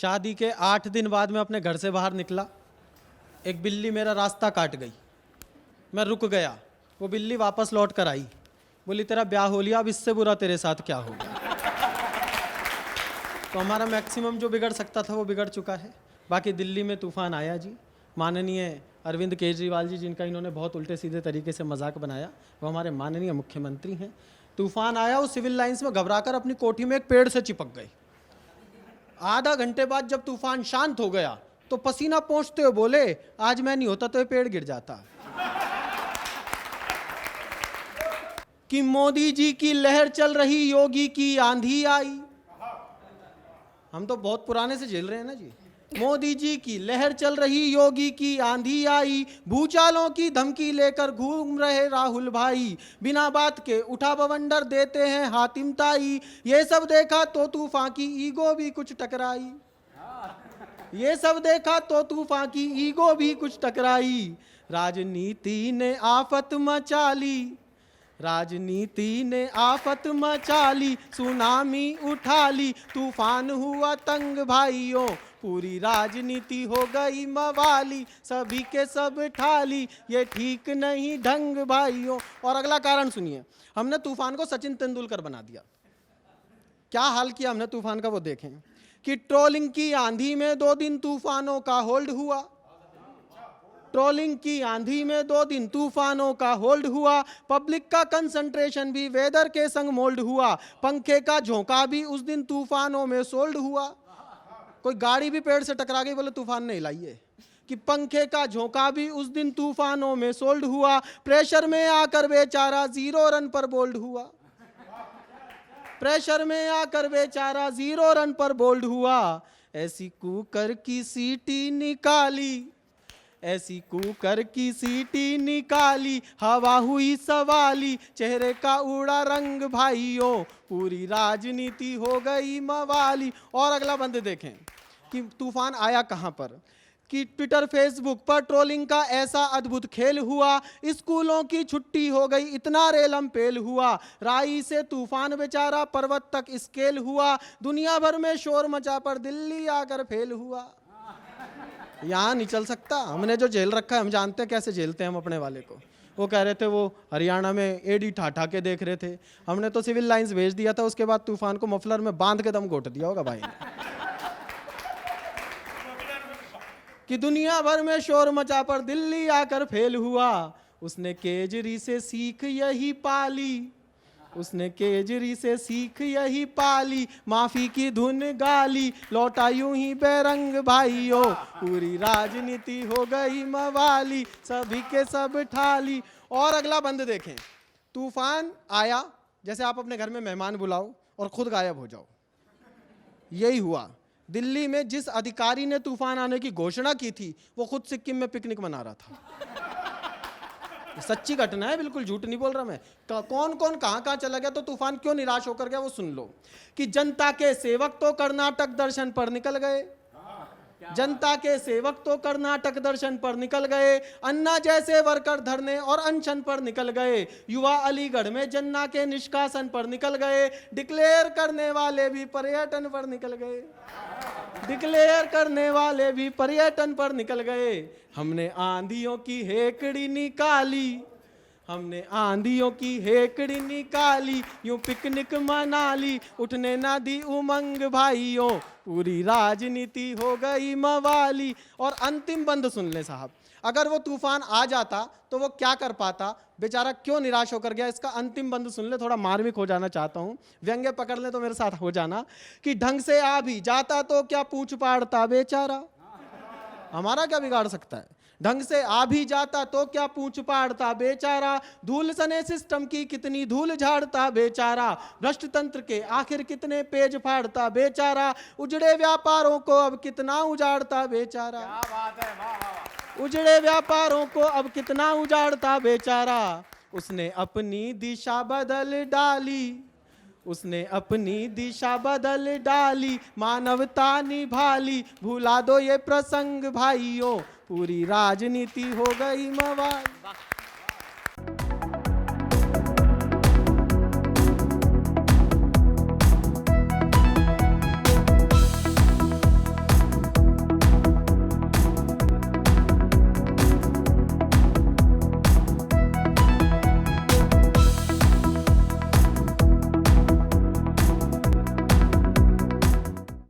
शादी के 8 दिन बाद मैं अपने घर से बाहर निकला, एक बिल्ली मेरा रास्ता काट गई। मैं रुक गया, वो बिल्ली वापस लौट कर आई, बोली तेरा ब्याह हो लिया, अब इससे बुरा तेरे साथ क्या होगा। तो हमारा मैक्सिमम जो बिगड़ सकता था वो बिगड़ चुका है। बाकी दिल्ली में तूफान आया जी। माननीय अरविंद केजरीवाल जी, जिनका इन्होंने बहुत उल्टे सीधे तरीके से मजाक बनाया, वो हमारे माननीय मुख्यमंत्री हैं। तूफान आया, वो सिविल लाइंस में घबराकर अपनी कोठी में एक पेड़ से चिपक गए। आधा घंटे बाद जब तूफान शांत हो गया तो पसीना पोंछते हुए बोले, आज मैं नहीं होता तो ये पेड़ गिर जाता। कि मोदी जी की लहर चल रही, योगी की आंधी आई। हम तो बहुत पुराने से झेल रहे हैं ना जी। मोदी जी की लहर चल रही, योगी की आंधी आई, भूचालों की धमकी लेकर घूम रहे राहुल भाई, बिना बात के उठा बवंडर देते हैं हातिम ताई। ये सब देखा तो तूफान की ईगो भी कुछ टकराई, ये सब देखा तो तूफान की ईगो भी कुछ टकराई। राजनीति ने आफत मचा ली, राजनीति ने आफत मचा ली, सुनामी उठा ली, तूफान हुआ तंग भाइयों, पूरी राजनीति हो गई मवाली, सभी के सब ठाली, ये ठीक नहीं ढंग भाइयों। और अगला कारण सुनिए, हमने तूफान को सचिन तेंदुलकर बना दिया। क्या हाल किया हमने तूफान का वो देखें। कि ट्रोलिंग की आंधी में 2 दिन तूफानों का होल्ड हुआ, ट्रोलिंग की आंधी में 2 दिन तूफानों का होल्ड हुआ, पब्लिक का कंसंट्रेशन भी वेदर के संग मोल्ड हुआ, पंखे का झोंका भी उस दिन तूफानों में सोल्ड हुआ। कोई गाड़ी भी पेड़ से टकरा गई, बोले तूफान ने हिलाई है। कि पंखे का झोंका भी उस दिन तूफानों में सोल्ड हुआ, प्रेशर में आकर बेचारा 0 रन पर बोल्ड हुआ, प्रेशर में आकर बेचारा 0 रन पर बोल्ड हुआ। ऐसी कुकर की सीटी निकाली, ऐसी कुकर की सीटी निकाली, हवा हुई सवाली, चेहरे का उड़ा रंग भाइयों, पूरी राजनीति हो गई मवाली। और अगला बंद देखें कि तूफान आया कहां पर। कि ट्विटर फेसबुक पर ट्रोलिंग का ऐसा अद्भुत खेल हुआ, स्कूलों की छुट्टी हो गई, इतना रेलम पेल हुआ, राई से तूफान बेचारा पर्वत तक स्केल हुआ, दुनिया भर में शोर मचा पर दिल्ली आकर फेल हुआ। यहाँ नहीं चल सकता, हमने जो जेल रखा है हम जानते हैं कैसे झेलते हैं हम अपने वाले को। वो कह रहे थे वो हरियाणा में एडी ठाठा के देख रहे थे, हमने तो सिविल लाइंस भेज दिया था, उसके बाद तूफान को मफलर में बांध के दम घोट दिया होगा भाई ने। कि दुनिया भर में शोर मचा पर दिल्ली आकर फेल हुआ, उसने केजरी से सीख यही पाली, उसने केजरी से सीख यही पाली, माफी की धुन गाली, लौटा यूं ही बेरंग भाइयों, पूरी राजनीति हो गई मवाली, सभी के सब ठाली। और अगला बंद देखें, तूफान आया जैसे आप अपने घर में मेहमान बुलाओ और खुद गायब हो जाओ, यही हुआ। दिल्ली में जिस अधिकारी ने तूफान आने की घोषणा की थी वो खुद सिक्किम में पिकनिक मना रहा था। सच्ची घटना है, बिल्कुल झूठ नहीं बोल रहा मैं। कौन कौन कहां कहां चला गया तो तूफान क्यों निराश होकर गया वो सुन लो। कि जनता के सेवक तो कर्नाटक दर्शन पर निकल गए, जनता के सेवक तो कर्नाटक दर्शन पर निकल गए, अन्ना जैसे वर्कर धरने और अनशन पर निकल गए, युवा अलीगढ़ में जन्ना के निष्कासन पर निकल गए, डिक्लेयर करने वाले भी पर्यटन पर निकल गए, डिक्लेयर करने वाले भी पर्यटन पर निकल गए। हमने आंधियों की हेकड़ी निकाली, हमने आंधियों की हेकड़ी निकाली, यूं पिकनिक मना ली, उठने ना दी उमंग भाइयों, पूरी राजनीति हो गई मवाली। और अंतिम बंद सुन ले साहब, अगर वो तूफान आ जाता तो वो क्या कर पाता, बेचारा क्यों निराश होकर गया, इसका अंतिम बंद सुन ले। थोड़ा मार्मिक हो जाना चाहता हूं, व्यंग्य पकड़ ले तो मेरे साथ हो जाना। कि ढंग से आ भी जाता तो क्या पूछ पाड़ता बेचारा, हमारा क्या बिगाड़ सकता है। ढंग से आ भी जाता तो क्या पूछ पाड़ता बेचारा, धूल सने सिस्टम की कितनी धूल झाड़ता बेचारा, भ्रष्ट तंत्र के आखिर कितने पेज फाड़ता बेचारा, उजड़े व्यापारों को अब कितना उजाड़ता बेचारा, क्या बात है, वाह वाह। उजड़े व्यापारों को अब कितना उजाड़ता बेचारा, उसने अपनी दिशा बदल डाली, उसने अपनी दिशा बदल डाली, मानवता निभाली, भुला दो ये प्रसंग भाइयों, पूरी राजनीति हो गई मवाली।